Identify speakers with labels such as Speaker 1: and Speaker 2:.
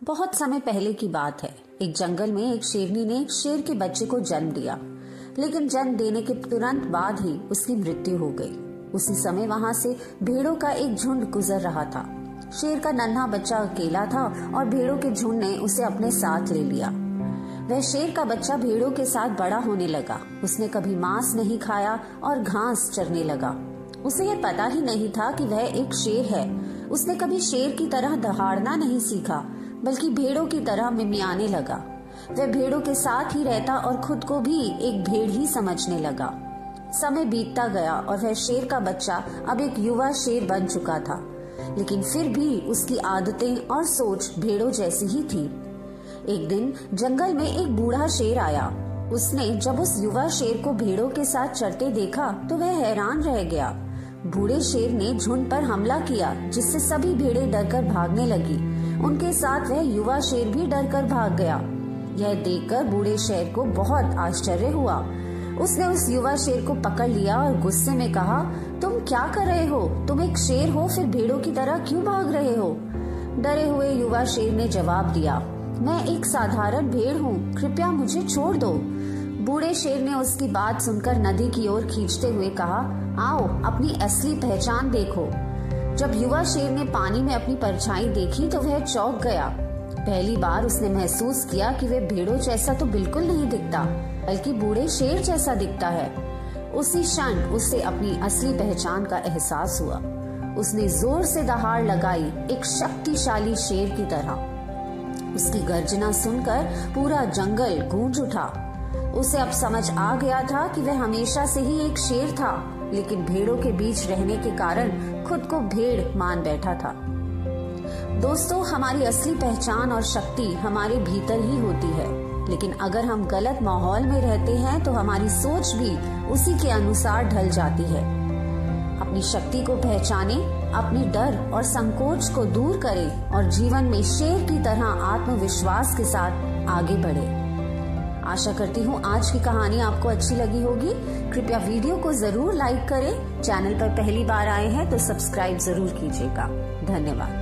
Speaker 1: बहुत समय पहले की बात है। एक जंगल में एक शेरनी ने एक शेर के बच्चे को जन्म दिया, लेकिन जन्म देने के तुरंत बाद ही उसकी मृत्यु हो गई। उसी समय वहाँ से भेड़ों का एक झुंड गुजर रहा था। शेर का नन्हा बच्चा अकेला था और भेड़ों के झुंड ने उसे अपने साथ ले लिया। वह शेर का बच्चा भेड़ों के साथ बड़ा होने लगा। उसने कभी मांस नहीं खाया और घास चरने लगा। उसे यह पता ही नहीं था कि वह एक शेर है। उसने कभी शेर की तरह दहाड़ना नहीं सीखा, बल्कि भेड़ों की तरह मिमियाने लगा। वह भेड़ों के साथ ही रहता और खुद को भी एक भेड़ ही समझने लगा। समय बीतता गया और वह शेर का बच्चा अब एक युवा शेर बन चुका था, लेकिन फिर भी उसकी आदतें और सोच भेड़ों जैसी ही थी। एक दिन जंगल में एक बूढ़ा शेर आया। उसने जब उस युवा शेर को भेड़ों के साथ चरते देखा तो वह हैरान रह गया। बूढ़े शेर ने झुंड पर हमला किया, जिससे सभी भेड़ें डरकर भागने लगी। उनके साथ वह युवा शेर भी डरकर भाग गया। यह देखकर बूढ़े शेर को बहुत आश्चर्य हुआ। उसने उस युवा शेर को पकड़ लिया और गुस्से में कहा, तुम क्या कर रहे हो? तुम एक शेर हो, फिर भेड़ों की तरह क्यों भाग रहे हो? डरे हुए युवा शेर ने जवाब दिया, मैं एक साधारण भेड़ हूँ, कृपया मुझे छोड़ दो। बूढ़े शेर ने उसकी बात सुनकर नदी की ओर खींचते हुए कहा, आओ अपनी असली पहचान देखो। जब युवा शेर ने पानी में अपनी परछाई देखी तो वह चौंक गया। पहली बार उसने महसूस किया कि वह भेड़ों जैसा तो बिल्कुल नहीं दिखता, बल्कि बूढ़े शेर जैसा दिखता है। उसी क्षण उसे अपनी असली पहचान का एहसास हुआ। उसने जोर से दहाड़ लगाई, एक शक्तिशाली शेर की तरह। उसकी गर्जना सुनकर पूरा जंगल गूंज उठा। उसे अब समझ आ गया था कि वह हमेशा से ही एक शेर था, लेकिन भेड़ों के बीच रहने के कारण खुद को भेड़ मान बैठा था। दोस्तों, हमारी असली पहचान और शक्ति हमारे भीतर ही होती है, लेकिन अगर हम गलत माहौल में रहते हैं तो हमारी सोच भी उसी के अनुसार ढल जाती है। अपनी शक्ति को पहचानें, अपने डर और संकोच को दूर करें और जीवन में शेर की तरह आत्मविश्वास के साथ आगे बढ़ें। आशा करती हूँ आज की कहानी आपको अच्छी लगी होगी। कृपया वीडियो को जरूर लाइक करें। चैनल पर पहली बार आए हैं तो सब्सक्राइब जरूर कीजिएगा। धन्यवाद।